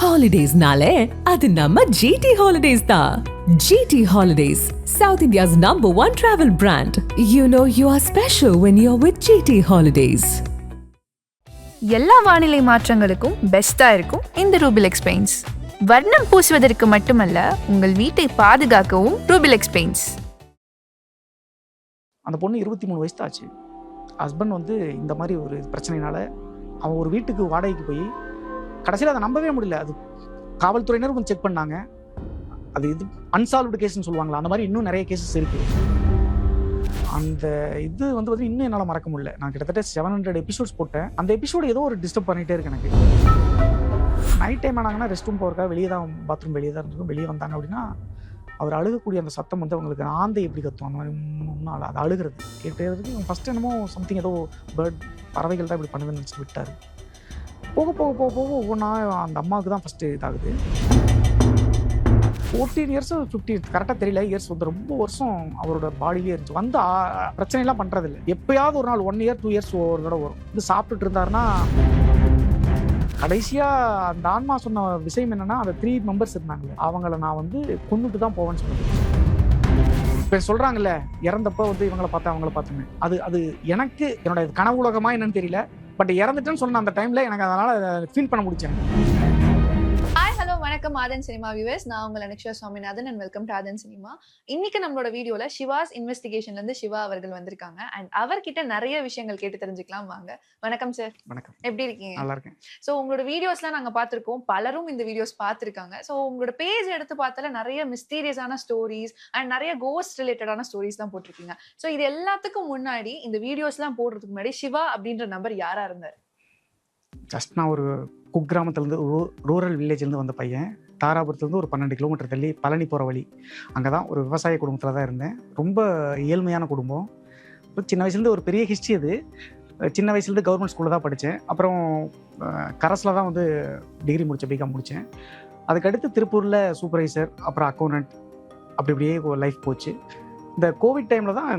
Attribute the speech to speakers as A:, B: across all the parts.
A: Holidays-nale, adu namma GT Holidays da. GT Holidays, South India's #1 travel brand. You know you are special when you're with GT Holidays.
B: எல்லா வானிலை மாற்றங்களுக்கும் பெஸ்டா இருக்கும் இந்த Rubilex paints. வர்ணம் பூசுவதற்கு மட்டுமல்ல, உங்கள் வீட்டை பாதுகாக்கவும் ரூபிலெக்ஸ் பெயிண்ட்ஸ்.
C: அந்த பொண்ணு 23 வயசு தான் ஆச்சு. ஹஸ்பண்ட் வந்து இந்த மாதிரி ஒரு பிரச்சனைனால அவன் ஒரு வீட்டுக்கு வாடகைக்கு போய் கடைசியில் அதை நம்பவே முடியல. அது காவல்துறையினர் கொஞ்சம் செக் பண்ணாங்க. அது இது அன்சால்வ்டு கேஸ்ன்னு சொல்லுவாங்களா, அந்த மாதிரி இன்னும் நிறைய கேசஸ் இருக்கு. அந்த இது வந்து இன்னும் என்னால் மறக்க முடியல. நான் கிட்டத்தட்ட 700 எபிசோட்ஸ் போட்டேன். அந்த எபிசோடு ஏதோ ஒரு டிஸ்டர்ப் பண்ணிகிட்டே இருக்கு எனக்கு. நைட் டைம் ஆனாங்கன்னா ரெஸ்ட் ரூம் போகிறக்கா வெளியே தான், பாத்ரூம் வெளியே தான் இருந்திருக்கும். வெளியே வந்தாங்க அப்படின்னா அவர் அழுகக்கூடிய அந்த சத்தம் வந்து அவங்களுக்கு ஆந்தை எப்படி கத்தும் அந்த மாதிரி அது அழுகிறது கேட்டதுக்கு ஃபஸ்ட் என்னமோ சம்திங் ஏதோ பேர்ட் பறவைகள் தான் இப்படி பண்ணுதுன்னு நினச்சி விட்டார். போக போக போக போக ஒவ்வொன்றா அந்த அம்மாவுக்கு தான் ஃபஸ்ட்டு இதாகுது. 14 இயர்ஸ் 15 கரெக்டாக தெரியல இயர்ஸ் வந்து ரொம்ப வருஷம் அவரோட பாடியிலே இருந்துச்சு. வந்து பிரச்சனைலாம் பண்ணுறதில்ல. எப்போயாவது ஒரு நாள் 1 இயர் 2 இயர்ஸ் ஒரு தடவை வரும். இது சாப்பிட்டுட்டு இருந்தாருன்னா கடைசியாக அந்த ஆன்மா சொன்ன விஷயம் என்னென்னா, அந்த 3 மெம்பர்ஸ் இருந்தாங்களே அவங்கள நான் வந்து கொண்டுட்டு தான் போவேன்னு சொன்னேன். இப்போ சொல்கிறாங்கல்ல இறந்தப்போ வந்து இவங்களை பார்த்தா அவங்கள பார்த்துமே அது எனக்கு என்னோட கனவு உலகமா என்னன்னு தெரியல. பட் இறந்துட்டேன்னு சொன்ன அந்த டைமில் எனக்கு அதனால் ஃபீல் பண்ண முடிச்சேன்.
D: வணக்கம் ஆதன் சினிமா வியூவர்ஸ், நான் உங்கள் Anuksha Swaminathan and welcome to Aadhan cinema. இன்னைக்கு நம்மளோட வீடியோல சிவாஸ் இன்வெஸ்டிகேஷன்ல இருந்து சிவா அவர்கள் வந்திருக்காங்க அண்ட் அவர்கிட்ட நிறைய விஷயங்கள் கேட்டு தெரிஞ்சுக்கலாம். வாங்க. வணக்கம் சார். வணக்கம். எப்படி இருக்கீங்க? நல்லா இருக்கேன். ஸோ உங்களோட வீடியோஸ்லாம் நாங்கள் பார்த்துருக்கோம், பலரும் இந்த வீடியோஸ் பார்த்துருக்காங்க. ஸோ உங்களோட பேஜ் எடுத்து பார்த்தால நிறைய மிஸ்டீரியஸான ஸ்டோரிஸ் அண்ட் நிறைய கோஸ்ட் ரிலேட்டடான ஸ்டோரிஸ் தான் போட்டிருக்கீங்க. ஸோ இது எல்லாத்துக்கும் முன்னாடி இந்த வீடியோஸ்லாம் போடுறதுக்கு முன்னாடி சிவா அப்படின்ற நம்பர் யாரா இருந்தார்?
C: ஜஸ்ட் நான் ஒரு குக்கிராமத்துலேருந்து ரூரல் வில்லேஜ்லேருந்து வந்த பையன். தாராபுரத்துலேருந்து ஒரு 12 கிலோமீட்டர் தள்ளி பழனி போகிற வழி. அங்கே தான் ஒரு விவசாய குடும்பத்தில் தான் இருந்தேன். ரொம்ப ஏழ்மையான குடும்பம். சின்ன வயசுலேருந்து ஒரு பெரிய ஹிஸ்ட்ரி அது. சின்ன வயசுலேருந்து கவர்மெண்ட் ஸ்கூலில் தான் படித்தேன். அப்புறம் கரஸில் தான் வந்து டிகிரி முடித்தேன், பிகாம் முடித்தேன். அதுக்கடுத்து திருப்பூரில் சூப்பர்வைசர், அப்புறம் அக்கௌண்டன்ட், அப்படி இப்படியே லைஃப் போச்சு. இந்த கோவிட் டைமில் தான்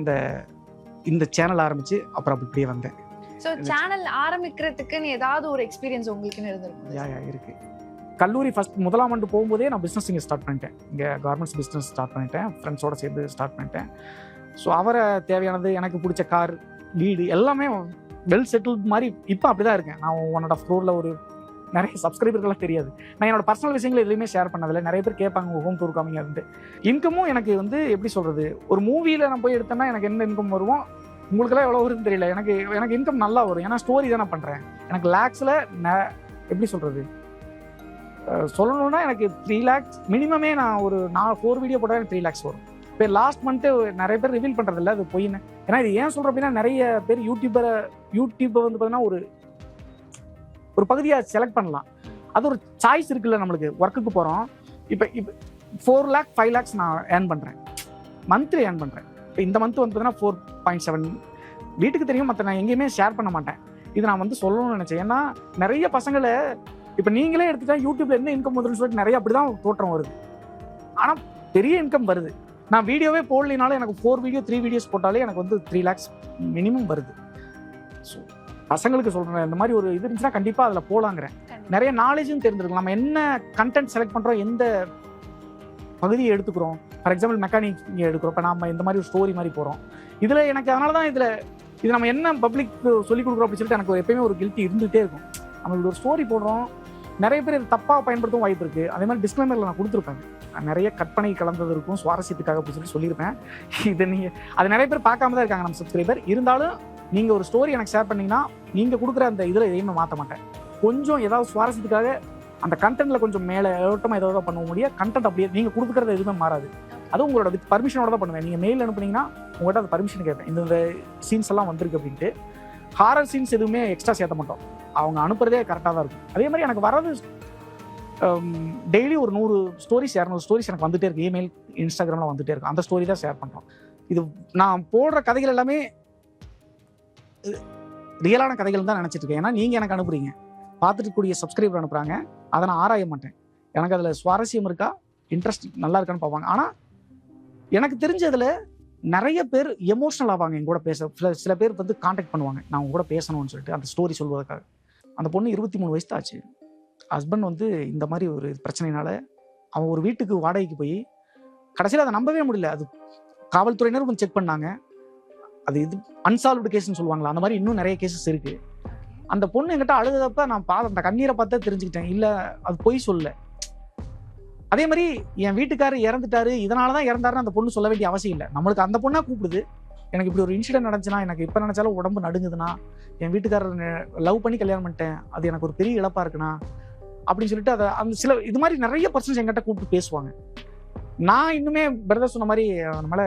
C: இந்த சேனல் ஆரம்பித்து அப்புறம் அப்படியே வந்தேன்.
D: ஸோ சேனல் ஆரம்பிக்கிறதுக்குன்னு ஏதாவது ஒரு எக்ஸ்பீரியன்ஸ் உங்களுக்குன்னு இருந்திருக்கும்?
C: இருக்கு. கல்லூரி ஃபஸ்ட் முதலாம் ஆண்டு போகும்போதே நான் பிஸ்னஸ் இங்கே ஸ்டார்ட் பண்ணிட்டேன். இங்கே கார்மெண்ட்ஸ் பிஸ்னஸ் ஸ்டார்ட் பண்ணிட்டேன். ஃப்ரெண்ட்ஸோடு சேர்ந்து ஸ்டார்ட் பண்ணிட்டேன். ஸோ அவரை தேவையானது, எனக்கு பிடிச்ச கார், வீடு எல்லாமே வெல் செட்டில்டு மாதிரி இப்போ அப்படி தான் இருக்கேன். நான் 1.5 crore ஒரு நிறைய சப்ஸ்கிரைபர்கள்லாம் தெரியாது. நான் என்னோட பர்சனல் விஷயங்கள் எதுவுமே ஷேர் பண்ணதில்லை. நிறைய பேர் கேட்பாங்க ஹோம் டூர் காமிங்க இருந்து. இன்கமும் எனக்கு வந்து எப்படி சொல்கிறது, ஒரு மூவியில் நான் போய் எடுத்தேன்னா எனக்கு என்ன இன்கம் வருவோம், உங்களுக்கெல்லாம் எவ்வளோ வருதுன்னு தெரியல. எனக்கு இன்கம் நல்லா வரும். ஏன்னா ஸ்டோரி தான் நான் பண்ணுறேன். எனக்கு லேக்ஸில் எப்படி சொல்கிறது, சொல்லணும்னா எனக்கு 3 lakhs மினிமமே. நான் ஒரு 4 வீடியோ போட்டால் எனக்கு 3 lakhs வரும். இப்போ லாஸ்ட் மந்த்து நிறைய பேர் ரிவீல் பண்ணுறதில்ல, அது பொய்ன்னு. ஏன்னா இது ஏன் சொல்கிறேன் அப்படின்னா, நிறைய பேர் யூடியூப்பை வந்து பார்த்தீங்கன்னா ஒரு பகுதியாக செலக்ட் பண்ணலாம். அது ஒரு சாய்ஸ் இருக்குல்ல. நம்மளுக்கு ஒர்க்குக்கு போகிறோம். இப்போ 4 lakh 5 lakhs நான் ஏர்ன் பண்ணுறேன், மந்த்லி ஏர்ன் பண்ணுறேன். இப்போ இந்த மந்த் வந்து பார்த்தீங்கன்னா 4.7 வீட்டுக்கு தெரியும். மற்ற நான் எங்கேயுமே ஷேர் பண்ண மாட்டேன். இது நான் வந்து சொல்லணும்னு நினச்சேன். ஏன்னா நிறைய பசங்களை இப்போ நீங்களே எடுத்துட்டா யூடியூப்ல என்ன இன்கம் வருதுன்னு சொல்லிட்டு நிறைய அப்படி தான் தோற்றம் வருது. ஆனால் பெரிய இன்கம் வருது. நான் வீடியோவே போடலினாலும் எனக்கு 4 வீடியோ 3 வீடியோஸ் போட்டாலே எனக்கு வந்து 3 lakhs மினிமம் வருது. ஸோ பசங்களுக்கு சொல்கிறேன், இந்த மாதிரி ஒரு இது இருந்துச்சுன்னா கண்டிப்பாக அதில் போகலாங்கிறேன். நிறைய நாலேஜும் தெரிஞ்சிருக்கும். நம்ம என்ன கண்டென்ட் செலக்ட் பண்ணுறோம், எந்த பகுதியை எடுத்துக்கிறோம். ஃபார் எக்ஸாம்பிள் மெக்கானிக் இங்கே எடுக்கிறோம். இப்போ நம்ம இந்த மாதிரி ஒரு ஸ்டோரி மாதிரி போகிறோம். இதில் எனக்கு அதனால தான் இது நம்ம என்ன பப்ளிக் சொல்லிக் கொடுக்குறோம் அப்படின்னு சொல்லிட்டு எனக்கு எப்பயுமே ஒரு கில்ட்டி இருந்துகிட்டே இருக்கும். நம்ம ஒரு ஸ்டோரி போடுறோம், நிறைய பேர் இது தப்பாக பயன்படுத்தவும் வாய்ப்பு இருக்குது. அதே மாதிரி டிஸ்க்ளைமரில் நான் கொடுத்துருப்பேன். நிறைய கற்பனை கலந்தது இருக்கும், சுவாரஸ்யத்துக்காக அப்படின்னு சொல்லியிருப்பேன். இது நீங்கள் அது நிறைய பேர் பார்க்காம தான் இருக்காங்க நம்ம சப்ஸ்கிரைபர். இருந்தாலும் நீங்கள் ஒரு ஸ்டோரி எனக்கு ஷேர் பண்ணிங்கன்னா நீங்கள் கொடுக்குற அந்த இதில் எதையுமே மாற்ற மாட்டேன். கொஞ்சம் ஏதாவது சுவாரஸ்யத்துக்காக அந்த கண்டென்ட்டில் கொஞ்சம் மேலே ஓட்டமாக ஏதாவது பண்ண முடியாது. கண்டென்ட் அப்படியே நீங்கள் கொடுக்குறது எதுவுமே மாறாது. அதுவும் உங்களோட வித் பர்மிஷனோட தான் பண்ணுவேன். நீங்கள் மெயில் அனுப்புனீங்கன்னா உங்கள்கிட்ட அந்த பர்மிஷன் கேட்பேன். இந்த சீன்ஸ் எல்லாம் வந்திருக்கு அப்படின்ட்டு. ஹாரர் சீன்ஸ் எதுவுமே எக்ஸ்ட்ரா சேர்த்த மாட்டோம். அவங்க அனுப்புறதே கரெக்டாக தான் இருக்கும். அதே மாதிரி எனக்கு வரது டெய்லி ஒரு 100 ஸ்டோரிஸ் 200 ஸ்டோரிஸ் எனக்கு வந்துகிட்டே இருக்குது. இமெயில், இன்ஸ்டாகிராமில் வந்துகிட்டே இருக்கும். அந்த ஸ்டோரி தான் ஷேர் பண்ணுறோம். இது நான் போடுற கதைகள் எல்லாமே ரியலான கதைகள் தான் நினச்சிட்டு இருக்கேன். ஏன்னா நீங்கள் எனக்கு அனுப்புறீங்க, பார்த்துட்டு கூடிய சப்ஸ்கிரைபர் அனுப்புகிறாங்க. அதை நான் ஆராய மாட்டேன். எனக்கு அதில் சுவாரஸ்யம் இருக்கா, இன்ட்ரெஸ்ட் நல்லா இருக்கான்னு பார்ப்பாங்க. ஆனால் எனக்கு தெரிஞ்சதில் நிறைய பேர் எமோஷனல் ஆவாங்க என் கூட பேச. சில பேர் வந்து காண்டாக்ட் பண்ணுவாங்க, நான் உங்க கூட பேசணும்னு சொல்லிட்டு அந்த ஸ்டோரி சொல்வதற்காக. அந்த பொண்ணு 23 வயசு தான் ஆச்சு. ஹஸ்பண்ட் வந்து இந்த மாதிரி ஒரு பிரச்சனையினால அவன் ஒரு வீட்டுக்கு வாடகைக்கு போய் கடைசியில் அதை நம்பவே முடியல. அது காவல்துறையினர் கொஞ்சம் செக் பண்ணாங்க. அது இது அன்சால்வ்டு கேஸ்ன்னு சொல்லுவாங்களா, அந்த மாதிரி இன்னும் நிறைய கேசஸ் இருக்கு. அந்த பொண்ணு என்கிட்ட அழுதப்ப நான் அந்த கண்ணீரை பார்த்தா தெரிஞ்சுக்கிட்டேன், இல்லை அது பொய் சொல்ல. அதே மாதிரி என் வீட்டுக்காரர் இறந்துட்டாரு, இதனால தான் இறந்தாருன்னு அந்த பொண்ணு சொல்ல வேண்டிய அவசியம் இல்லை. நம்மளுக்கு அந்த பொண்ணா கூப்பிடுது, எனக்கு இப்படி ஒரு இன்சிடென்ட் நடந்துச்சுன்னா, எனக்கு இப்போ நினைச்சாலும் உடம்பு நடுங்குதுன்னா, என் வீட்டுக்காரர் லவ் பண்ணி கல்யாணம் பண்ணிட்டேன், அது எனக்கு ஒரு பெரிய இழப்பா இருக்குண்ணா அப்படின்னு சொல்லிட்டு அதை அந்த சில இது மாதிரி நிறைய பர்சன்ஸ் என்கிட்ட கூப்பிட்டு பேசுவாங்க. நான் இன்னுமே பிரதர் சொன்ன மாதிரி நம்மள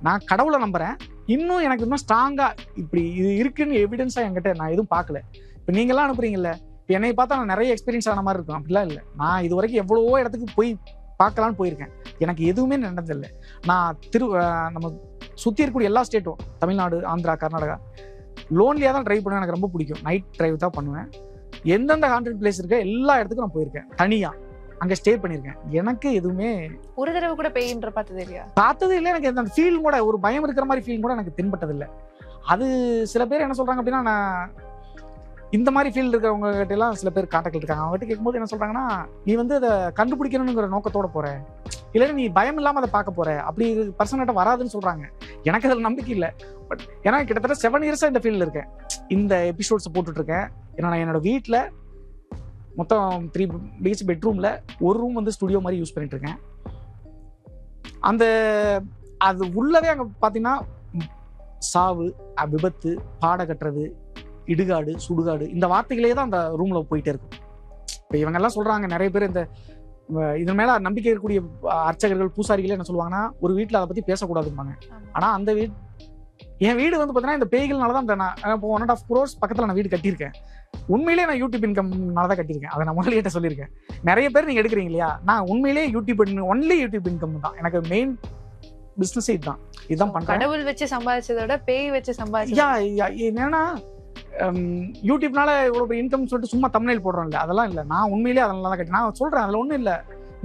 C: நான் கடவுளை நம்புறேன். இன்னும் எனக்கு இன்னும் ஸ்ட்ராங்கா இப்படி இது இருக்குன்னு எவிடன்ஸா என்கிட்ட நான் எதுவும் பார்க்கல. இப்போ நீங்களாம் அனுப்புறீங்கல்ல, இப்போ என்னை பார்த்தா நான் நிறைய எக்ஸ்பீரியன்ஸ் ஆன மாதிரி இருக்கும். அப்படிலாம் இல்லை. நான் இது வரைக்கும் எவ்வளவோ இடத்துக்கு போய் பார்க்கலான்னு போயிருக்கேன். எனக்கு எதுவுமே நடந்ததில்லை. நான் நம்ம சுற்றி இருக்கக்கூடிய எல்லா ஸ்டேட்டும், தமிழ்நாடு, ஆந்திரா, கர்நாடகா, லோன்லியாக தான் ட்ரைவ் பண்ணுவேன். எனக்கு ரொம்ப பிடிக்கும். நைட் ட்ரைவ் தான் பண்ணுவேன். எந்தெந்த கான்ட்ரக்ட் பிளேஸ் இருக்க எல்லா இடத்துக்கும் நான் போயிருக்கேன். தனியா அங்க ஸ்டே பண்ணியிருக்கேன். எனக்கு எதுவுமே
D: ஒரு தடவை கூட பேயின்ற பார்த்தது இல்லையா?
C: பார்த்தது இல்லை. எனக்கு அந்த ஃபீல் கூட, ஒரு பயம் இருக்கிற மாதிரி ஃபீல் கூட எனக்கு தென்பட்டது இல்லை. அது சில பேர் என்ன சொல்றாங்க அப்படின்னா, நான் இந்த மாதிரி ஃபீல் இருக்கிறவங்க கிட்ட எல்லாம் சில பேர் கான்டாக்ட் இருக்காங்க. அவங்ககிட்ட கேட்கும்போது என்ன சொல்றாங்கன்னா, நீ வந்து அதை கண்டுபிடிக்கணுங்கிற நோக்கத்தோட போற, இல்லைன்னா நீ பயம் இல்லாம அதை பார்க்க போற, அப்படி பர்சன்கிட்ட வராதுன்னு சொல்றாங்க. எனக்கு அதில் நம்பிக்கை இல்லை. பட் ஏன்னா கிட்டத்தட்ட 7 இயர்ஸா இந்த ஃபீல்டில் இருக்கேன். இந்த எபிசோட்ஸை போட்டுட்டு இருக்கேன். ஏன்னா நான் என்னோட வீட்டில் மொத்தம் 3 BHK பெட்ரூம்ல ஒரு ரூம் வந்து ஸ்டுடியோ மாதிரி யூஸ் பண்ணிட்டு இருக்கேன். அந்த அது உள்ளவே அங்கே பார்த்தீங்கன்னா சாவு, விபத்து, பாட கட்டுறது, இடுகாடு, சுடுகாடு, இந்த வார்த்தைகளே தான் அந்த ரூம்ல போயிட்டே இருக்கும். இப்போ இவங்க எல்லாம் சொல்றாங்க, நிறைய பேர் இந்த இதன் மேல நம்பிக்கை இருக்கக்கூடிய அர்ச்சகர்கள், பூசாரிகளே என்ன சொல்லுவாங்கன்னா, ஒரு வீட்டில் அதை பத்தி பேசக்கூடாதும்பாங்க. ஆனா அந்த என் வீடு வந்து பார்த்தீங்கன்னா இந்த பேய்கள்னால தான் நான் இப்போ 1.5 crores பக்கத்தில் நான் வீடு கட்டியிருக்கேன். உண்மையிலேயே நான் யூடியூப் இன்கம்னால தான் கட்டியிருக்கேன். அதை நான் முதல்ல சொல்லியிருக்கேன். நிறைய பேர் நீங்க எடுக்கிறீங்க இல்லையா, நான் உண்மையிலேயே ஒன்லி யூடியூப் இன்கம் தான். எனக்கு மெயின் பிசினஸே இதுதான். இதுதான் பண்றேன்.
D: கடவுள் வச்சு சம்பாதிச்சதை விட பேய் வச்சு சம்பாதிச்சது.
C: என்னன்னா யூடியூப்னால இவ்வளவு பெரிய இன்கம் சொல்லிட்டு சும்மா தம்ப்நெயில் போடுறோம் இல்லை, அதெல்லாம் இல்லை. நான் உண்மையிலேயே அதனால தான் கட்டி நான் சொல்றேன். அதில் ஒன்றும் இல்லை.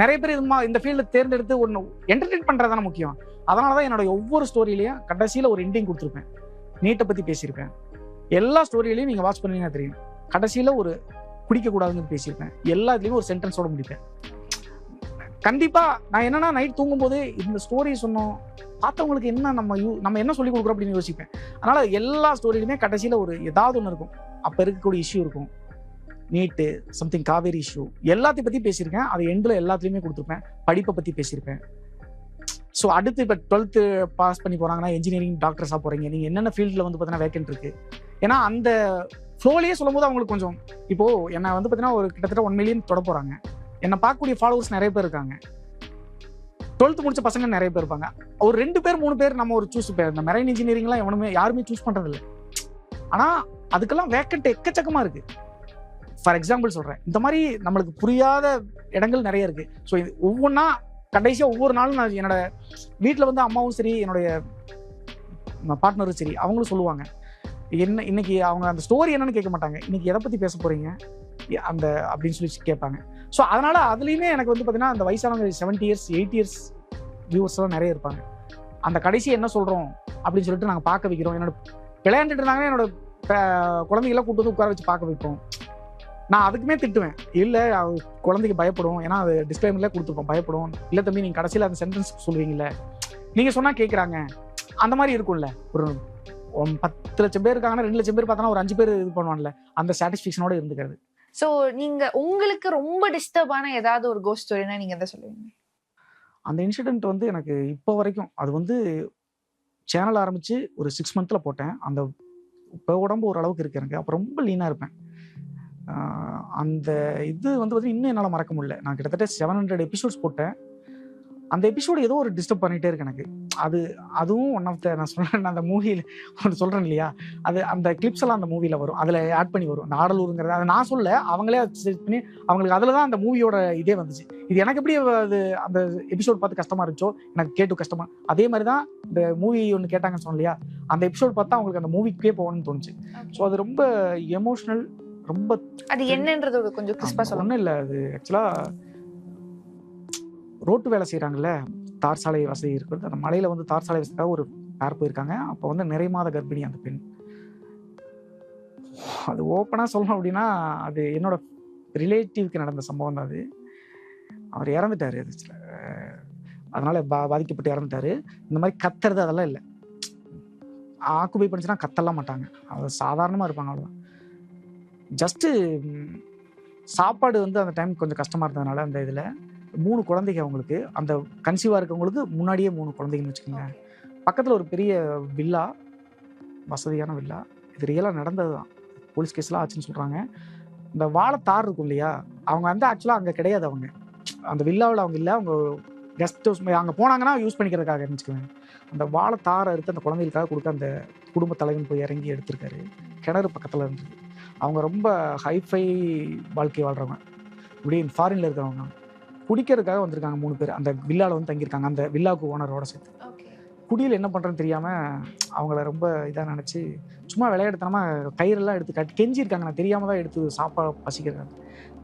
C: நிறைய பேர் இந்த ஃபீல்டு தேர்ந்தெடுத்து ஒன்று என்டர்டெயின் பண்றது தானே முக்கியம். அதனால தான் என்னோட ஒவ்வொரு ஸ்டோரியிலையும் கடைசியில் ஒரு எண்டிங் கொடுத்துருப்பேன். நீட்டை பத்தி பேசியிருப்பேன். எல்லா ஸ்டோரியிலையும் நீங்க வாட்ச் பண்ணீங்கன்னா தெரியும், கடைசியில் ஒரு குடிக்கக்கூடாதுன்னு பேசியிருப்பேன். எல்லாத்துலேயும் ஒரு சென்டென்ஸோட முடிப்பேன். கண்டிப்பா நான் என்னன்னா நைட் தூங்கும்போது இந்த ஸ்டோரி சொன்னோம், பார்த்தவங்களுக்கு என்ன நம்ம என்ன சொல்லி கொடுக்குறோம் அப்படின்னு யோசிப்பேன். அதனால எல்லா ஸ்டோரியிலுமே கடைசியில் ஒரு ஏதாவது ஒன்று இருக்கும். அப்போ இருக்கக்கூடிய இஷ்யூ இருக்கும். நீட்டு, சம்திங் காவேரி இஷ்யூ, எல்லாத்தையும் பற்றி பேசியிருக்கேன். அது எண்டில் எல்லாத்துலேயுமே கொடுத்துருப்பேன். படிப்பை பற்றி பேசியிருப்பேன். ஸோ அடுத்து இப்போ 12th பாஸ் பண்ணி போகிறாங்கன்னா இன்ஜினியரிங், டாக்டர்ஸாக போகிறீங்க, நீங்கள் என்னென்ன ஃபீல்டில் வந்து பார்த்தீங்கன்னா வேக்கன்ட் இருக்குது. ஏன்னா அந்த ஃப்ளோலேயே சொல்லும் போது அவங்களுக்கு கொஞ்சம், இப்போது என்னை வந்து பார்த்தீங்கன்னா ஒரு கிட்டத்தட்ட 1 million தொட போகிறாங்க. என்னை பார்க்கக்கூடிய ஃபாலோவர்ஸ் நிறைய பேர் இருக்காங்க. 12th முடிச்ச பசங்க நிறைய பேர் இருப்பாங்க. ஒரு 2 பேர் 3 பேர் நம்ம ஒரு சூஸ் பேர். இந்த மெரைன் இன்ஜினியரிங்லாம் யாருமே சூஸ் பண்ணுறதில்ல. ஆனால் அதுக்கெல்லாம் வேக்கன்ட் எக்கச்சக்கமாக இருக்குது. ஃபார் எக்ஸாம்பிள் சொல்கிறேன், இந்த மாதிரி நம்மளுக்கு புரியாத இடங்கள் நிறைய இருக்குது. ஸோ இது ஒவ்வொன்றா கடைசியாக ஒவ்வொரு நாளும் நான் என்னோட வீட்டில் வந்து அம்மாவும் சரி, என்னுடைய பார்ட்னரும் சரி, அவங்களும் சொல்லுவாங்க, என்ன இன்னைக்கு அவங்க அந்த ஸ்டோரி என்னன்னு கேட்க மாட்டாங்க, இன்னைக்கு எதை பற்றி பேச போகிறீங்க அந்த அப்படின்னு சொல்லி கேட்பாங்க. ஸோ அதனால் அதுலேயுமே எனக்கு வந்து பார்த்தீங்கன்னா அந்த வயசானவங்க 70 years 8 years வியூவர்ஸ்லாம் நிறைய இருப்பாங்க. அந்த கடைசி என்ன சொல்கிறோம் அப்படின்னு சொல்லிட்டு நாங்கள் பார்க்க வைக்கிறோம். என்னோட விளையாண்டுட்டு இருந்தாங்கன்னா என்னோட குழந்தைகளாம் கூட்டு வந்து உட்கார வச்சு பார்க்க வைப்போம். நான் அதுக்குமே திட்டுவேன், இல்லை குழந்தைக்கு பயப்படும், ஏன்னா அது டிஸ்க்ளைமர்ல கொடுத்துருப்போம், பயப்படும். இல்லை தம்பி நீங்கள் கடைசியில் அந்த சென்டென்ஸ் சொல்லுவீங்கல்ல, நீங்கள் சொன்னால் கேட்குறாங்க, அந்த மாதிரி இருக்கும்ல. ஒரு 10 லட்சம் பேர் இருக்காங்கன்னா 2 லட்சம் பேர் பார்த்தோன்னா ஒரு 5 பேர் இது பண்ணுவான்ல, அந்த சாட்டிஸ்ஃபேக்ஷனோட இருந்துக்கிறது.
D: ஸோ நீங்க உங்களுக்கு ரொம்ப டிஸ்டர்பான ஏதாவது ஒரு கோஸ்ட் ஸ்டோரினா நீங்க எதை சொல்லுவீங்க?
C: அந்த இன்சிடென்ட் வந்து எனக்கு இப்போ வரைக்கும், அது வந்து சேனல் ஆரம்பித்து ஒரு 6 monthல போட்டேன். அந்த இப்போ உடம்பு ஓரளவுக்கு இருக்கு எனக்கு. அப்போ ரொம்ப லீனாக இருப்பேன். அந்த இது வந்து பார்த்தீங்கன்னா இன்னும் என்னால் மறக்க முடியல. நான் கிட்டத்தட்ட 700 எபிசோட்ஸ் போட்டேன். அந்த எபிசோடு ஏதோ ஒரு டிஸ்டர்ப் பண்ணிகிட்டே இருக்கு எனக்கு. அதுவும் ஒன் ஆஃப் த, நான் சொல்கிறேன் அந்த மூவியில் ஒன்று சொல்கிறேன் இல்லையா, அது அந்த கிளிப்ஸ் எல்லாம் அந்த மூவியில் வரும், அதில் ஆட் பண்ணி வரும். அந்த ஆடலூருங்கிறது அதை நான் சொல்ல, அவங்களே செட் பண்ணி அவங்களுக்கு அதில் தான் அந்த மூவியோட இதே வந்துச்சு. இது எனக்கு எப்படி அது அந்த எபிசோட் பார்த்து கஷ்டமாக இருந்துச்சோ, எனக்கு கேட்டு கஷ்டமாக, அதே மாதிரி தான் இந்த மூவி ஒன்று கேட்டாங்கன்னு சொன்னோம் இல்லையா, அந்த எபிசோட் பார்த்தா அவங்களுக்கு அந்த மூவிக்கே போகணும்னு தோணுச்சு. ஸோ அது ரொம்ப எமோஷ்னல். ரொம்ப
D: அது என்னன்றது கொஞ்சம் கிறிஸ்பா சொல்ல.
C: ஒன்றும் இல்லை, அது ஆக்சுவலாக ரோட்டு வேலை செய்கிறாங்கல்ல, தார் சாலை வசதி இருக்கிறது. அந்த மலையில் வந்து தார் சாலை வசதிக்காக ஒரு பேர் போயிருக்காங்க. அப்போ வந்து நிறை மாத கர்ப்பிணி அந்த பெண். அது ஓப்பனாக சொல்லணும் அப்படின்னா, அது என்னோட ரிலேட்டிவ்க்கு நடந்த சம்பவம் தான் அது. அவர் இறந்துட்டார் அதில். அதனால் பாதிக்கப்பட்டு இறந்துட்டார். இந்த மாதிரி கத்துறது அதெல்லாம் இல்லை. ஆக்குபை பண்ணிச்சுன்னா கத்தலாம் மாட்டாங்க, அது சாதாரணமாக இருப்பாங்க, அவ்வளோதான். ஜஸ்ட்டு சாப்பாடு வந்து அந்த டைம் கொஞ்சம் கஷ்டமாக இருந்ததுனால அந்த இதில் 3 குழந்தைங்க அவங்களுக்கு, அந்த கன்சீவாக இருக்கவங்களுக்கு முன்னாடியே 3 குழந்தைங்கன்னு வச்சுக்கோங்க. பக்கத்தில் ஒரு பெரிய வில்லா, வசதியான வில்லா. இது ரியலாக நடந்தது தான், போலீஸ் கேஸ்லாம் ஆச்சுன்னு சொல்கிறாங்க. இந்த வாழைத்தார் இருக்கும் இல்லையா, அவங்க வந்து ஆக்சுவலாக அங்கே கிடையாது. அவங்க அந்த வில்லாவில் அவங்க இல்லை, அவங்க கெஸ்ட் ஹவுஸ் அங்கே போனாங்கன்னா யூஸ் பண்ணிக்கிறதுக்காக இருந்துச்சுக்கோங்க. அந்த வாழைத்தாரை எடுத்து அந்த குழந்தைகளுக்காக கொடுக்க அந்த குடும்ப தலைவன் போய் இறங்கி எடுத்திருக்காரு. கிணறு பக்கத்தில் இருந்தது. அவங்க ரொம்ப ஹைஃபை வாழ்க்கை வாழ்கிறவங்க, இப்படி ஃபாரினில் இருக்கிறவங்க. குடிக்கிறதுக்காக வந்திருக்காங்க 3 பேர். அந்த வில்லாவில் வந்து தங்கியிருக்காங்க, அந்த வில்லாவுக்கு ஓனரோட சேர்த்து. குடியில் என்ன பண்ணுறேன்னு தெரியாமல் அவங்கள ரொம்ப இதாக நினச்சி சும்மா விளையாடுத்தனமாக கயிறெல்லாம் எடுத்து கட்டி கெஞ்சிருக்காங்க. நான் தெரியாமல் தான் எடுத்து சாப்பாடு பசிக்கிறாங்க.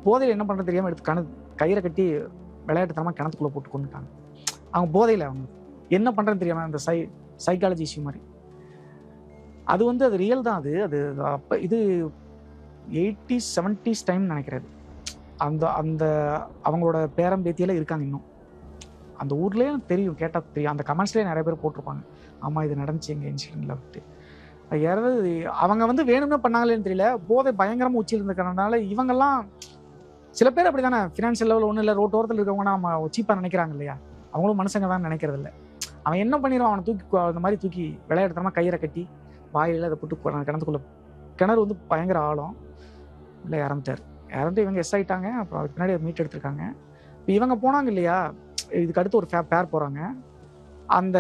C: போதையில் என்ன பண்ணுறது தெரியாமல் எடுத்து கயிறை கட்டி விளையாட்டுத்தனமாக கிணத்துக்குள்ளே போட்டு கொண்டுட்டாங்க. அவங்க போதையில் அவங்க என்ன பண்ணுறதுன்னு தெரியாமல், அந்த சைக்காலஜி இஷ்யூ மாதிரி. அது வந்து அது ரியல் தான். அது அப்போ இது 80s 70s டைம் நினைக்கிறது. அந்த அந்த அவங்களோட பேரம்பேத்தியெல்லாம் இருக்காங்க இன்னும். அந்த ஊர்லேயே தெரியும், கேட்டால் தெரியும். அந்த கமெண்ட்ஸ்லேயே நிறைய பேர் போட்டிருப்பாங்க, ஆமாம் இது நடந்துச்சு எங்கள் இன்சிடென்ட்டில் விட்டு. யாராவது அவங்க வந்து வேணும்னே பண்ணாங்களேன்னு தெரியல, போதை பயங்கரமாக உச்சியில் இருந்துக்கிறதுனால இவங்கெல்லாம் சில பேர் அப்படி தானே, ஃபினான்ஷியல் லெவலில் ஒன்றும் இல்லை, ரோட்டோரத்தில் இருக்கவங்கன்னா நம்ம சீப்பாக நினைக்கிறாங்க இல்லையா, அவங்களும் மனுஷங்க தான் நினைக்கிறது இல்லை. அவன் என்ன பண்ணிடுவான், அவனை தூக்கி அந்த மாதிரி தூக்கி விளையாடுறமா கயிறை கட்டி வாயில் அதை போட்டு கிணத்துக்குள்ளே. கிணறு வந்து பயங்கர ஆழம். இல்லை இறந்து இவங்க எஸ் ஆகிட்டாங்க. அப்புறம் அதுக்கு பின்னாடி மீட் எடுத்திருக்காங்க. இப்போ இவங்க போனாங்க இல்லையா, இதுக்கு அடுத்து ஒரு பேர் போகிறாங்க. அந்த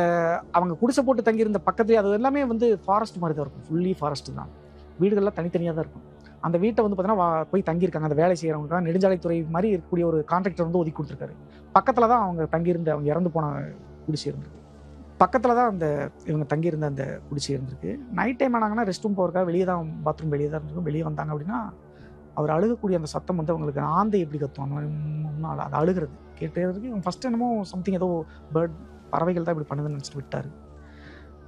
C: அவங்க குடிசை போட்டு தங்கியிருந்த பக்கத்துலேயே அது எல்லாமே வந்து ஃபாரஸ்ட் மாதிரி தான் இருக்கும், ஃபுல்லி ஃபாரஸ்ட் தான். வீடுகள்லாம் தனித்தனியாக தான் இருக்கும். அந்த வீட்டை வந்து பார்த்தீங்கன்னா போய் தங்கியிருக்காங்க. அந்த வேலை செய்கிறவங்க நெடுஞ்சாலைத்துறை மாதிரி இருக்கக்கூடிய ஒரு கான்ட்ராக்டர் வந்து ஒதுக்கி கொடுத்துருக்காரு. பக்கத்தில் தான் அவங்க தங்கியிருந்த, அவங்க இறந்து போன குடிசை இருந்திருக்கு. பக்கத்தில் தான் அந்த இவங்க தங்கியிருந்த அந்த குடிசை இருந்திருக்கு. நைட் டைம் ஆனாங்கன்னா ரெஸ்ட் ரூம் போகிறக்கா வெளியே தான், பாத்ரூம் வெளியே தான் இருந்திருக்கும். வெளியே வந்தாங்க அப்படின்னா அவர் அழுகக்கூடிய அந்த சத்தம் வந்து அவங்களுக்கு ஆந்தை எப்படி கத்தும் அந்த மாதிரி முன்னால் அது அழுகிறது கேட்டதுக்கு இவங்க ஃபஸ்ட்டு என்னமோ சம்திங் ஏதோ பறவைகள் தான் இப்படி பண்ணுதுன்னு நினச்சிட்டு விட்டார்.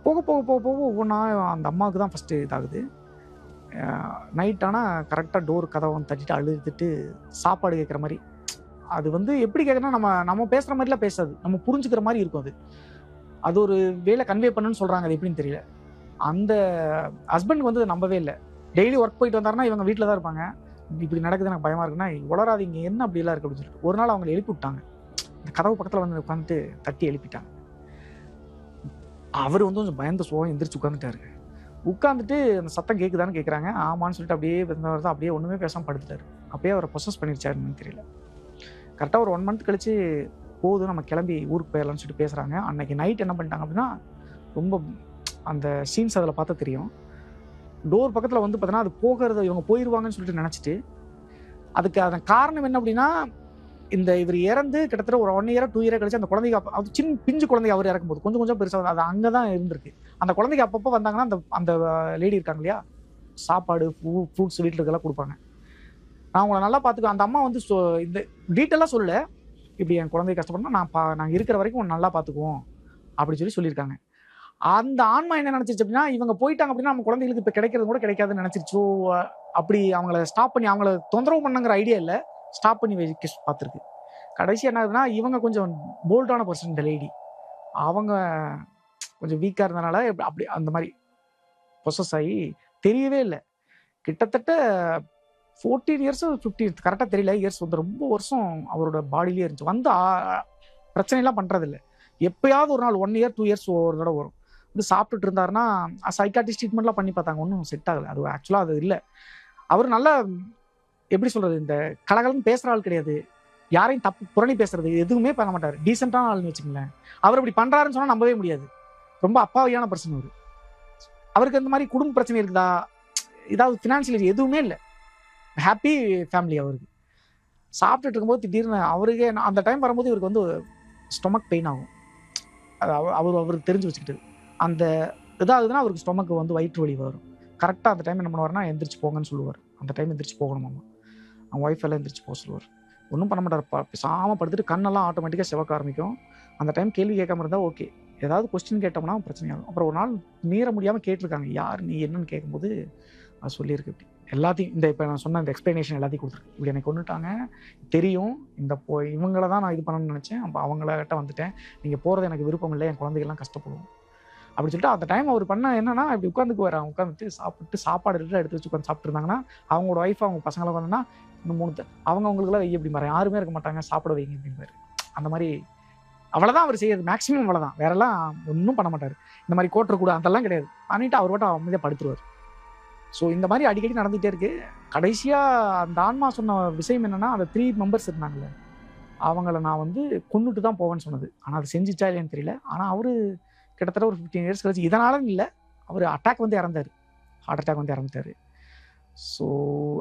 C: போக போக போக போக ஒவ்வொன்றா அந்த அம்மாவுக்கு தான் ஃபஸ்ட்டு இதாகுது. நைட் ஆனால் கரெக்டாக டோர் கதவை வந்து தட்டிட்டு அழுதுட்டு சாப்பாடு கேட்குற மாதிரி. அது வந்து எப்படி கேட்குறேன்னா நம்ம பேசுகிற மாதிரிலாம் பேசாது, நம்ம புரிஞ்சுக்கிற மாதிரி இருக்கும். அது ஒரு வேலை கன்வே பண்ணுன்னு சொல்கிறாங்க, அது எப்படின்னு தெரியல. அந்த ஹஸ்பண்டுக்கு வந்து நம்பவே இல்லை. டெய்லி ஒர்க் போயிட்டு வந்தாருன்னா இவங்க வீட்டில் தான் இருப்பாங்க. இப்படி நடக்குது எனக்கு பயமாக இருக்குன்னா, உளராதீங்க என்ன அப்படிலாம் இருக்குது அப்படின்னு சொல்லிட்டு ஒரு நாள் அவங்களை எழுப்பி விட்டாங்க. இந்த கதவு பக்கத்தில் வந்து உட்காந்துட்டு தட்டி எழுப்பிட்டாங்க. அவர் வந்து கொஞ்சம் பயந்த சோகம் எந்திரிச்சு உட்காந்துட்டாரு. உட்காந்துட்டு அந்த சத்தம் கேட்குதான்னு கேட்குறாங்க. ஆமான்னு சொல்லிட்டு அப்படியே வந்தவர் தான் அப்படியே ஒன்றுமே பேசாமல் படுத்துட்டாரு. அப்பயே அவரை ப்ரொசஸ் பண்ணிருச்சாருன்னு தெரியல. கரெக்டாக ஒரு 1 month கழிச்சு போதும் நம்ம கிளம்பி ஊருக்கு போயிடலாம்னு சொல்லிட்டு பேசுகிறாங்க. அன்னைக்கு நைட் என்ன பண்ணிட்டாங்க அப்படின்னா, ரொம்ப அந்த சீன்ஸ் அதில் பார்த்தா தெரியும். டோர் பக்கத்தில் வந்து பார்த்தீங்கன்னா அது போகிறது இவங்க போயிடுவாங்கன்னு சொல்லிட்டு நினச்சிட்டு, அதுக்கு அதன் காரணம் என்ன அப்படின்னா, இவர் இறந்து கிட்டத்தட்ட ஒரு 1 year 2 year கழிச்சு அந்த குழந்தைக்கு அது பிஞ்சு குழந்தைங்க அவர் இறக்கும்போது கொஞ்சம் கொஞ்சம் பெருசாக அது அங்கே தான் இருந்திருக்கு. அந்த குழந்தைக்கு அப்பப்போ வந்தாங்கன்னா அந்த லேடி இருக்காங்க இல்லையா, சாப்பாடு ஃப்ரூட்ஸ் வீட்டில் இருக்கலாம் கொடுப்பாங்க. நான் உங்களை நல்லா பார்த்துக்குவேன். அந்த அம்மா வந்து இந்த டீட்டெயிலாக சொல்லல, இப்படி என் குழந்தைய கஷ்டப்படணும் நாங்கள் இருக்கிற வரைக்கும் உன்னை நல்லா பார்த்துக்குவோம் அப்படின்னு சொல்லியிருக்காங்க. அந்த ஆன்மா என்ன நினச்சிருச்சு அப்படின்னா, இவங்க போயிட்டாங்க அப்படின்னா நம்ம குழந்தைகளுக்கு இப்போ கிடைக்கிறது கூட கிடைக்காதுன்னு நினச்சிருச்சோ. அப்படி அவங்கள ஸ்டாப் பண்ணி அவங்கள தொந்தரவு பண்ணுங்கிற ஐடியா இல்லை, ஸ்டாப் பண்ணி பார்த்துருக்கு. கடைசி என்ன ஆகுதுன்னா, இவங்க கொஞ்சம் போல்டான பர்சன், இந்த லேடி அவங்க கொஞ்சம் வீக்காக இருந்தனால அப்படி அந்த மாதிரி ப்ரொசஸ் ஆகி தெரியவே இல்லை. கிட்டத்தட்ட 14 years 15 கரெக்டாக தெரியல இயர்ஸ் வந்து ரொம்ப வருஷம் அவரோட பாடியிலே இருந்துச்சு. வந்து பிரச்சனைலாம் பண்ணுறதில்ல. எப்போயாவது ஒரு நாள் 1 year 2 years ஒரு தடவை வரும். வந்து சாப்பிட்டுட்டு இருந்தாருன்னா சைக்காட்டிஸ்ட் ட்ரீட்மெண்ட்லாம் பண்ணி பார்த்தாங்க, ஒன்றும் செட் ஆகலை. அது ஆக்சுவலாக அது இல்லை. அவர் நல்லா எப்படி சொல்கிறது, இந்த கலகலன்னு பேசுகிற ஆள் கிடையாது, யாரையும் தப்பு புரணி பேசுறது எதுவுமே பண்ண மாட்டார், டீசெண்டான ஆள்னு வச்சுங்களேன். அவர் இப்படி பண்ணுறாருன்னு சொன்னால் நம்பவே முடியாது. ரொம்ப அப்பாவியான பர்சன் அவர். அவருக்கு அந்த மாதிரி குடும்ப பிரச்சனை இருக்குதா, ஏதாவது ஃபினான்ஷியல் எதுவுமே இல்லை, ஹாப்பி ஃபேமிலி அவருக்கு. சாப்பிட்டுட்டு இருக்கும்போது திடீர்னு அவருக்கே அந்த டைம் வரும்போது இவருக்கு வந்து ஸ்டொமக் பெயின் ஆகும். அது அவருக்கு தெரிஞ்சு வச்சுக்கிட்டு அந்த இதாகுதுன்னா அவருக்கு ஸ்டொமக்கு வந்து வயிற்று வலி வரும். கரெக்டாக அந்த டைம் என்ன பண்ணுவார்னா, எந்திரிச்சு போங்கன்னு சொல்லுவார். அந்த டைம் எந்திரிச்சு போகணுமாம்மா, அவங்க ஒய்ஃப் எல்லாம் எந்திரிச்சு போக சொல்லுவார். ஒன்றும் பண்ண மாட்டார், பேசாமல் படுத்துட்டு கண்ணெல்லாம் ஆட்டோமேட்டிக்காக சிவக்க ஆரம்பிக்கும். அந்த டைம் கேள்வி கேட்காம இருந்தால் ஓகே, ஏதாவது கொஸ்டின் கேட்டோம்னா பிரச்சனையாகும். அப்புறம் ஒரு நாள் மீற முடியாமல் கேட்டிருக்காங்க, யார் நீ என்னன்னு கேட்கும்போது அது சொல்லியிருக்கு. இப்படி எல்லாத்தையும் இப்போ நான் சொன்ன இந்த எக்ஸ்பிளனேஷன் எல்லாத்தையும் கொடுத்துருக்கு. இப்படி எனக்கு கொண்டுட்டாங்க தெரியும், இவங்கள தான் நான் இது பண்ணணும்னு நினச்சேன், அப்போ அவங்கள்ட்ட வந்துட்டேன், நீங்கள் போகிறது எனக்கு விருப்பம் இல்லை, என் குழந்தைகள்லாம் கஷ்டப்படும் அப்படின்னு சொல்லிட்டு அந்த டைம் அவர் பண்ண என்னன்னா, இப்படி உட்காந்துட்டு சாப்பாடு எடுத்து வச்சு உட்காந்து சாப்பிட்டுருந்தாங்கன்னா அவங்களோட ஒய்ஃப் அவங்க பசங்களை உட்காந்துன்னா இன்னும் 3 அவங்களுக்குலாம் வெய்ய அப்படி மாதிரி யாருமே இருக்க மாட்டாங்க, சாப்பிட வைங்க அப்படின்பாரு. அந்த மாதிரி அவ்வளோதான் அவர் செய்யறது, மேக்ஸிமம் அவ்வளோதான், வேறெல்லாம் ஒன்றும் பண்ண மாட்டார். இந்த மாதிரி கோட்டர் அதெல்லாம் கிடையாது, பண்ணிட்டு அவர் மட்டும் அமைதியாக படுத்துருவார். ஸோ இந்த மாதிரி அடிக்கடி நடந்துகிட்டே இருக்கு. கடைசியாக அந்த ஆன்மா சொன்ன விஷயம் என்னன்னா, அந்த 3 மெம்பர்ஸ் இருந்தாங்கல்ல, அவங்கள நான் வந்து கொண்டுட்டு தான் போவேன்னு சொன்னது. ஆனால் அது செஞ்சுச்சா இல்லைன்னு தெரியல. ஆனால் அவரு கிட்டத்தட்ட ஒரு 15 இயர்ஸ் கழிச்சு இதனால இல்லை, அவர் அட்டாக் வந்து இறந்தார், ஹார்ட் அட்டாக் வந்து இறந்துட்டாரு. ஸோ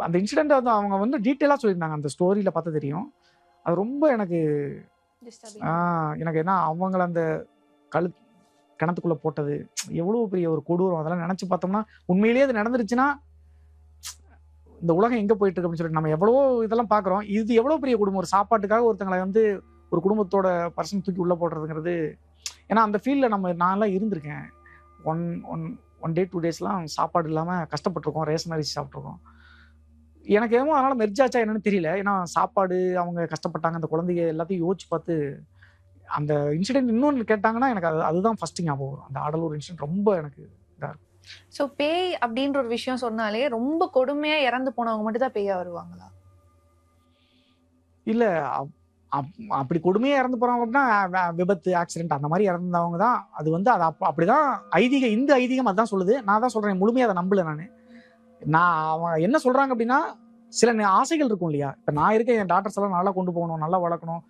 C: அந்த இன்சிடென்ட் வந்து அவங்க வந்து டீட்டெயிலாக சொல்லியிருந்தாங்க, அந்த ஸ்டோரியில் பார்த்தா தெரியும். அது ரொம்ப எனக்கு ஏன்னா அவங்கள அந்த கிணத்துக்குள்ளே போட்டது எவ்வளோ பெரிய ஒரு கொடூரம், அதெல்லாம் நினச்சி பார்த்தோம்னா உண்மையிலேயே அது நடந்துருச்சுன்னா இந்த உலகம் எங்கே போயிட்டு இருக்கு அப்படின்னு சொல்லிட்டு நம்ம எவ்வளோ இதெல்லாம் பார்க்குறோம். இது எவ்வளோ பெரிய குடும்பம், ஒரு சாப்பாட்டுக்காக ஒருத்தங்களை வந்து ஒரு குடும்பத்தோட பர்சன் தூக்கி உள்ளே போடுறதுங்கிறது. ஏன்னா அந்த ஃபீல்டில் நான்லாம் இருந்திருக்கேன். ஒன் டே 2 டேஸ்லாம் சாப்பாடு இல்லாமல் கஷ்டப்பட்டிருக்கோம், ரேஷன் அரிசி சாப்பிட்ருக்கோம். எனக்கு எதுவும் அதனால் மெர்ஜாச்சா என்னன்னு தெரியல. ஏன்னா சாப்பாடு அவங்க கஷ்டப்பட்டாங்க, அந்த குழந்தைங்க எல்லாத்தையும் யோசிச்சு பார்த்து அந்த இன்சிடென்ட் இன்னொன்று கேட்டாங்கன்னா எனக்கு அதுதான் ஃபர்ஸ்ட் ஞாபகம் வரும். அந்த ஆடலூர் இன்சிடென்ட் ரொம்ப எனக்கு இதாக இருக்கும்.
D: ஸோ பேய் அப்படின்ற ஒரு விஷயம் சொன்னாலே ரொம்ப கொடுமையாக இறந்து போனவங்க மட்டும் தான் பேயா வருவாங்களா?
C: இல்லை, அப்படி கொடுமையாக இறந்து போகிறவங்க அப்படின்னா விபத்து ஆக்சிடென்ட் அந்த மாதிரி இறந்தவங்க தான். அது வந்து அது அப்படிதான் ஐதீகம், இந்த ஐதீகம் அதுதான் சொல்லுது. நான் தான் சொல்கிறேன், முழுமையாக அதை நம்பலை. நான் அவங்க என்ன சொல்கிறாங்க அப்படின்னா, சில ஆசைகள் இருக்கும் இல்லையா. இப்போ நான் இருக்கேன், என் டாக்டர்ஸ் எல்லாம் நல்லா கொண்டு போகணும், நல்லா வளர்க்கணும்,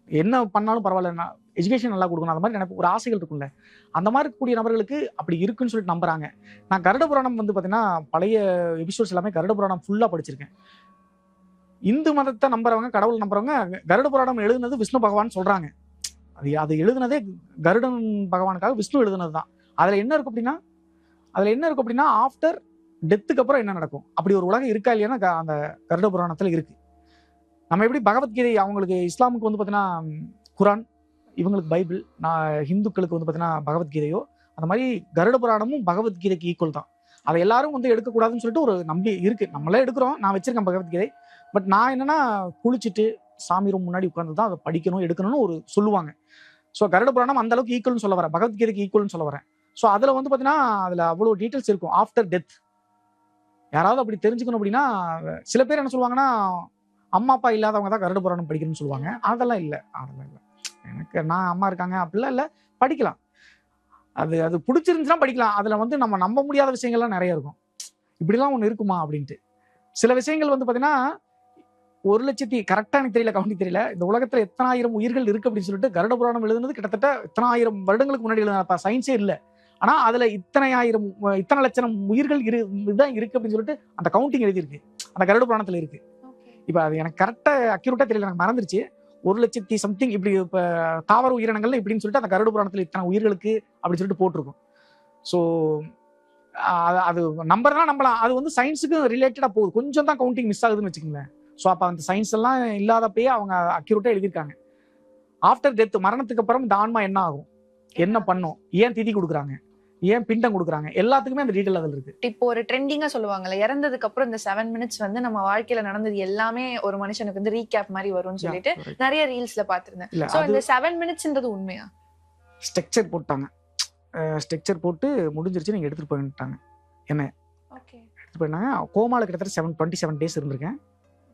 C: என்ன பண்ணாலும் பரவாயில்ல, எஜுகேஷன் நல்லா கொடுக்கணும், அந்த மாதிரி எனக்கு ஒரு ஆசைகள் இருக்கும்ல. அந்த மாதிரி கூடிய நபர்களுக்கு அப்படி இருக்குன்னு சொல்லிட்டு நம்புறாங்க. நான் கருட புராணம் வந்து பார்த்தீங்கன்னா பழைய எபிசோட்ஸ் எல்லாமே கருட புராணம் ஃபுல்லாக படிச்சிருக்கேன். இந்து மதத்தை நம்புறவங்க, கடவுள் நம்புறவங்க கருட புராணம் எழுதுனது விஷ்ணு பகவான் சொல்றாங்க. அது எழுதுனதே கருடன் பகவானுக்காக விஷ்ணு எழுதுனது தான். அதுல என்ன இருக்கும் அப்படின்னா ஆஃப்டர் டெத்துக்கு அப்புறம் என்ன நடக்கும், அப்படி ஒரு உலகம் இருக்கா இல்லையானா அந்த கருட புராணத்துல இருக்கு. நம்ம எப்படி பகவத்கீதை அவங்களுக்கு இஸ்லாமுக்கு வந்து பார்த்தீங்கன்னா குரான், இவங்களுக்கு பைபிள், நான் ஹிந்துக்களுக்கு வந்து பார்த்தீங்கன்னா பகவத்கீதையோ, அந்த மாதிரி கருட புராணமும் பகவத்கீதைக்கு ஈக்குவல் தான். அதை எல்லாரும் வந்து எடுக்கக்கூடாதுன்னு சொல்லிட்டு ஒரு நம்பி இருக்கு. நம்மளே எடுக்கிறோம், நான் வச்சிருக்கேன் பகவத்கீதை. பட் நான் என்னன்னா குளிச்சுட்டு சாமி ரூம் முன்னாடி உட்கார்ந்து தான் அதை படிக்கணும் எடுக்கணும்னு ஒரு சொல்லுவாங்க. ஸோ கருட புராணம் அந்த அளவுக்கு ஈக்குவல்னு சொல்ல வரேன், பகவத்கீதைக்கு ஈக்குவல்னு சொல்ல வரேன். ஸோ அதில் வந்து பார்த்தீங்கன்னா அதில் அவ்வளோ டீட்டெயில்ஸ் இருக்கும். ஆஃப்டர் டெத் யாராவது அப்படி தெரிஞ்சுக்கணும் அப்படின்னா, சில பேர் என்ன சொல்லுவாங்கன்னா, அம்மா அப்பா இல்லாதவங்க தான் கருட புராணம் படிக்கணும்னு சொல்லுவாங்க. அதெல்லாம் இல்லை. எனக்கு நான் அம்மா இருக்காங்க அப்படிலாம் இல்லை, படிக்கலாம். அது பிடிச்சிருந்துச்சுன்னா படிக்கலாம். அதில் வந்து நம்ம நம்ப முடியாத விஷயங்கள்லாம் நிறைய இருக்கும். இப்படிலாம் ஒன்று இருக்குமா அப்படின்ட்டு. சில விஷயங்கள் வந்து பார்த்தீங்கன்னா 1,00,000 கரெக்டாக எனக்கு தெரியல, கவுண்டி தெரியல, இந்த உலகத்தில் எத்தனை ஆயிரம் உயிர்கள் இருக்கு அப்படின்னு சொல்லிட்டு கருட புராணம் எழுதுனது கிட்டத்தட்ட இத்தனை ஆயிரம் வருடங்களுக்கு முன்னாடி எழுதுனா சயின்ஸே இல்லை. ஆனால் அதில் இத்தனை லட்சம் உயிர்கள் இதுதான் இருக்கு அப்படின்னு சொல்லிட்டு அந்த கவுண்டிங் எழுதியிருக்கு, அந்த கருட புராணத்தில் இருக்கு. இப்போ அது எனக்கு கரெக்டாக அக்யூரேட்டாக தெரியல, எனக்கு மறந்துருச்சு. 1,00,000 சம்திங் இப்படி இப்போ தாவர உயிரினங்கள்ல இப்படின்னு சொல்லிட்டு அந்த கருட புராணத்தில் இத்தனை உயிர்களுக்கு அப்படின்னு சொல்லிட்டு போட்டிருக்கும். ஸோ அது நம்பர்லாம் நம்பலாம். அது வந்து சயின்ஸுக்கு ரிலேட்டடாக போகுது, கொஞ்சம் தான் கவுண்டிங் மிஸ் ஆகுதுன்னு வச்சுக்கோங்களேன். ஸோ அப்போ அந்த சயின்ஸ் எல்லாம் இல்லாதப்பயே அவங்க அக்யூரேட்டாக எழுதியிருக்காங்க. ஆஃப்டர் டெத், மரணத்துக்கு அப்புறம் இந்த ஆன்மா என்ன ஆகும், என்ன பண்ணும், ஏன் திதி கொடுக்குறாங்க, ஏன் பிண்டம் கொடுக்குறாங்க, எல்லாத்துக்குமே அந்த டீட்டெயில் அதில் இருக்கு.
D: இப்போ ஒரு ட்ரெண்டிங்கா சொல்லுவாங்கல்ல, இறந்ததுக்கு அப்புறம் இந்த 7 minutes வந்து நம்ம வாழ்க்கையில நடந்தது எல்லாமே ஒரு மனுஷனுக்கு வந்து ரீகேப் மாதிரி வரும்னு சொல்லிட்டு நிறைய ரீல்ஸ்ல பாத்துருந்தேன். சோ இந்த 7 minutesன்றது உண்மையா?
C: ஸ்ட்ரக்சர் போட்டாங்க, ஸ்ட்ரக்சர் போட்டு முடிஞ்சிருச்சு, நீங்க எடுத்துட்டு போயிட்டாங்க. என்ன எடுத்துட்டு போயிட்டாங்க. கோமால கிட்டத்தட்ட 27 days இருந்திருக்கேன்,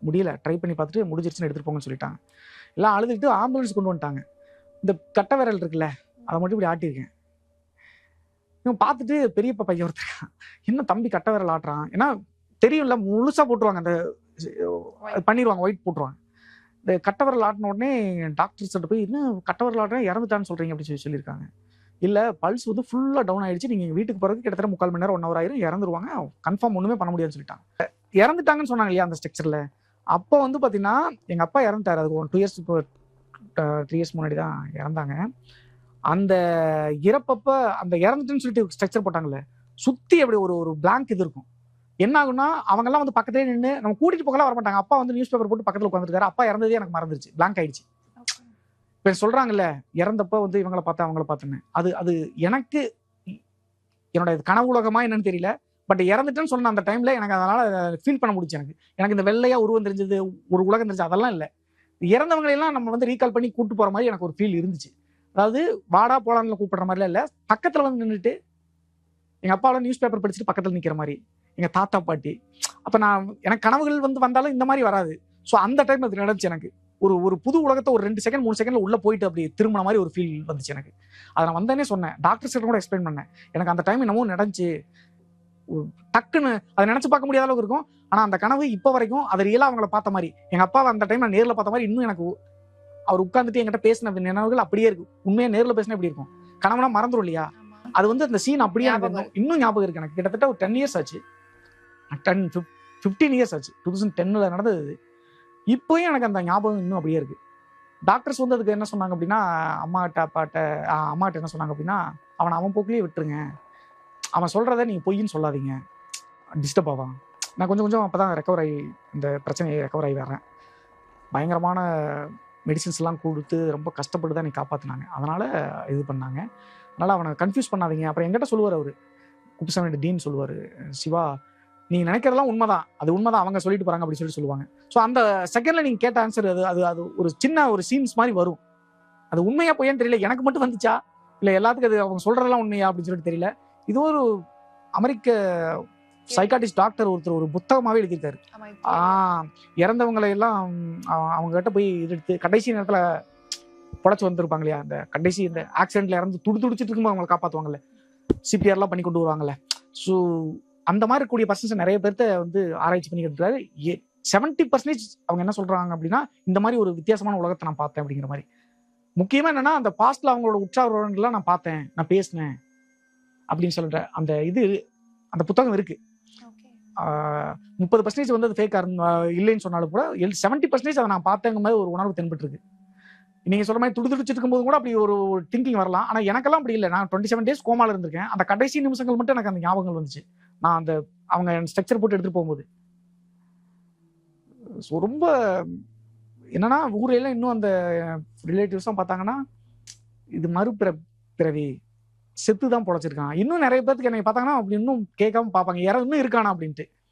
C: முடியல, ட்ரை பண்ணி பார்த்துட்டு முடிஞ்சிருச்சுன்னு எடுத்துட்டு போங்கன்னு சொல்லிட்டாங்க. எல்லாம் அழுதுட்டு ஆம்புலன்ஸ் கொண்டு வந்துட்டாங்க. இந்த கட்டை விரல் இருக்குல்ல, அதை மட்டும் இப்படி ஆட்டியிருக்கேன். இவன் பார்த்துட்டு பெரியப்பா பையன் ஒருத்தர், இன்னும் தம்பி கட்டை விரல் ஆட்டுறான், ஏன்னா தெரியும்ல முழுசா போட்டுருவாங்க, அந்த பண்ணிடுவாங்க, ஒயிட் போட்டுருவாங்க. இந்த கட்டை விரல் ஆட்டின உடனே டாக்டர் கிட்ட போய் இன்னும் கட்டை விரல் ஆட்டுறேன், இறந்துட்டான்னு சொல்றீங்க அப்படின்னு சொல்லியிருக்காங்க. இல்லை, பல்ஸ் வந்து ஃபுல்லாக டவுன் ஆயிடுச்சு, நீங்கள் வீட்டுக்கு போகிறதுக்கு கிட்டத்தட்ட 3/4 மணி நேரம் 1 hour ஆயிரும், இறந்துருவாங்க, கன்ஃபார்ம் ஒன்றுமே பண்ண முடியாதுன்னு சொல்லிட்டாங்க. இறந்துட்டாங்கன்னு சொன்னாங்க இல்லையா அந்த ஸ்ட்ரக்சரில். அப்போ வந்து பார்த்தீங்கன்னா எங்கள் அப்பா இறந்துட்டார், அதுக்கு 2 years 3 years முன்னாடி தான் இறந்தாங்க. அந்த இறப்பப்ப அந்த இறந்துட்டுன்னு சொல்லிட்டு ஸ்ட்ரக்சர் போட்டாங்கல்ல, சுற்றி அப்படி ஒரு பிளாங்க் இது இருக்கும். என்ன ஆகுன்னா அவங்கெல்லாம் வந்து பக்கத்துலேயே நின்று நம்ம கூட்டிகிட்டு போகலாம் வர மாட்டாங்க. அப்பா வந்து நியூஸ் பேப்பர் போட்டு பக்கத்தில் உட்காந்துருக்காரு, அப்பா இறந்ததே எனக்கு மறந்துருச்சு, பிளாங்க் ஆயிடுச்சு. இப்போ சொல்கிறாங்கல்ல, இறந்தப்ப வந்து இவங்களை பார்த்தா அவங்கள பார்த்தேன்னு, அது எனக்கு என்னோட கனவு உலகமா என்னன்னு தெரியல, பட் இறந்துட்டேன்னு சொன்ன அந்த டைம்ல எனக்கு அதனால ஃபீல் பண்ண முடிச்சு. எனக்கு இந்த வெள்ளையா உருவம் தெரிஞ்சது, ஒரு உலகம் தெரிஞ்சது அதெல்லாம் இல்லை. இறந்தவங்களையெல்லாம் நம்ம வந்து ரீகால் பண்ணி கூட்டு போற மாதிரி எனக்கு ஒரு ஃபீல் இருந்துச்சு. அதாவது வாடா போலான்ல கூப்பிடுற மாதிரிலாம் இல்லை, பக்கத்துல வந்து நின்றுட்டு எங்க அப்பாவோட நியூஸ் பேப்பர் படிச்சுட்டு பக்கத்துல நிக்கிற மாதிரி, எங்க தாத்தா பாட்டி. அப்ப நான் எனக்கு கனவுகள் வந்து வந்தாலும் இந்த மாதிரி வராது. ஸோ அந்த டைம் அது நடந்துச்சு எனக்கு. ஒரு புது உலகத்தை ஒரு 2 செகண்ட் 3 செகண்ட்ல உள்ள போயிட்டு அப்படி திரும்பின மாதிரி ஒரு ஃபீல் வந்துச்சு எனக்கு. அதை நான் வந்தேனே சொன்னேன், டாக்டர்ஸ் கிட்ட கூட எக்ஸ்பிளைன் பண்ணேன். எனக்கு அந்த டைம் என்னமோ நடந்துச்சு, டக்குன்னு அதை நினைச்சு பார்க்க முடியாத அளவுக்கு இருக்கும். ஆனா அந்த கனவு இப்போ வரைக்கும் அதை ரியலா அவங்கள பார்த்த மாதிரி, எங்க அப்பாவை அந்த டைம் நான் நேர்ல பார்த்த மாதிரி இன்னும் எனக்கு அவர் உட்கார்ந்துட்டு என்கிட்ட பேசின நினைவுகள் அப்படியே இருக்கு. உண்மையா நேர்ல பேசினா எப்படி இருக்கும், கனவுனா மறந்துடும் இல்லையா, அது வந்து அந்த சீன் அப்படியே எனக்கு இன்னும் ஞாபகம் இருக்கு. எனக்கு கிட்டத்தட்ட ஒரு 10 இயர்ஸ் ஆச்சு, 15 இயர்ஸ் ஆச்சு. 2010 நடந்தது. இப்போயும் எனக்கு அந்த ஞாபகம் இன்னும் அப்படியே இருக்கு. டாக்டர்ஸ் வந்து அதுக்கு என்ன சொன்னாங்க அப்படின்னா, அம்மாட்ட என்ன சொன்னாங்க அப்படின்னா, அவன் போக்குலயே விட்டுருங்க, அவன் சொல்றதை நீங்க பொய்ன்னு சொல்லாதீங்க, டிஸ்டர்ப் ஆவான். நான் கொஞ்சம் கொஞ்சம் அப்பதான் ரெக்கவர் ஆகி இந்த பிரச்சனையை ரெக்கவர் ஆகி வர்றேன். பயங்கரமான மெடிசின்ஸ் எல்லாம் கொடுத்து ரொம்ப கஷ்டப்பட்டு தான் நீ காப்பாற்றினாங்க. அதனால இது பண்ணாங்க. அதனால அவனை கன்ஃபியூஸ் பண்ணாதீங்க. அப்புறம் எங்கிட்ட சொல்லுவார் அவரு, குப்புசாமி டீன் சொல்லுவார், சிவா நீ நினைக்கிறதெல்லாம் உண்மைதான், அது உண்மைதான், அவங்க சொல்லிட்டு போறாங்க அப்படின்னு சொல்லுவாங்க. ஸோ அந்த செகண்ட்ல நீங்க கேட்ட ஆன்சர் அது ஒரு சின்ன ஒரு சீன்ஸ் மாதிரி வரும். அது உண்மையா பொய்யான்னு தெரியல, எனக்கு மட்டும் வந்துச்சா இல்லை எல்லாத்துக்கும் அது அவங்க சொல்றதெல்லாம் உண்மையா அப்படின்னு சொல்லிட்டு தெரியல. இது ஒரு அமெரிக்க சைக்காட்டிஸ்ட் டாக்டர் ஒருத்தர் ஒரு புத்தகமாவே எழுதியிருக்காரு. இறந்தவங்களை எல்லாம் அவங்க கிட்ட போய் எடுத்து கடைசி நேரத்துல புடைச்சு வந்திருப்பாங்க இல்லையா, அந்த கடைசி இந்த ஆக்சிடென்ட்ல இறந்து துடிச்சிட்டு இருக்கும்போது அவங்களை காப்பாற்றுவாங்கல்ல, சிபிஆர்லாம் பண்ணி கொண்டு வருவாங்கல்ல. ஸோ அந்த மாதிரி இருக்கக்கூடிய பர்சன்ஸ் நிறைய பேர்த்த வந்து ஆராய்ச்சி பண்ணிக்கிட்டு இருக்காரு. 70% அவங்க என்ன சொல்றாங்க அப்படின்னா, இந்த மாதிரி ஒரு வித்தியாசமான உலகத்தை நான் பார்த்தேன் அப்படிங்கிற மாதிரி. முக்கியமா என்னன்னா, அந்த பாஸ்ட்ல அவங்களோட உற்சாகங்கள்லாம் நான் பார்த்தேன், நான் பேசினேன் அப்படின்னு சொல்ற அந்த அந்த புத்தகம் இருக்கு. 30% வந்து அது ஃபேக்கா இல்லைன்னு சொன்னாலும் கூட 70% அதை நான் பார்த்தேங்க மாதிரி ஒரு உணர்வு தென்பட்டு இருக்கு. நீங்க சொல்ற மாதிரி துடிச்சிட்டு இருக்கும்போது கூட அப்படி ஒரு திங்கிங் வரலாம். ஆனா எனக்கெல்லாம் அப்படி இல்லை. நான் 27 days கோமால இருந்திருக்கேன். அந்த கடைசி நிமிஷங்கள் மட்டும் எனக்கு அந்த ஞாபகங்கள் வந்துச்சு. நான் அந்த அவங்க ஸ்ட்ரக்சர் போட்டு எடுத்துட்டு போகும்போது ரொம்ப என்னன்னா, ஊர்ல எல்லாம் இன்னும் அந்த ரிலேட்டிவ்ஸும் பார்த்தாங்கன்னா, இது பிறவி செத்து தான் பொழைச்சிருக்கான். இன்னும் நிறைய பேருக்கு என்னை பார்த்தாங்கன்னா அப்படி இன்னும் கேட்காம பார்ப்பாங்க, யாரும் இன்னும் இருக்கானா அப்படின்ட்டு.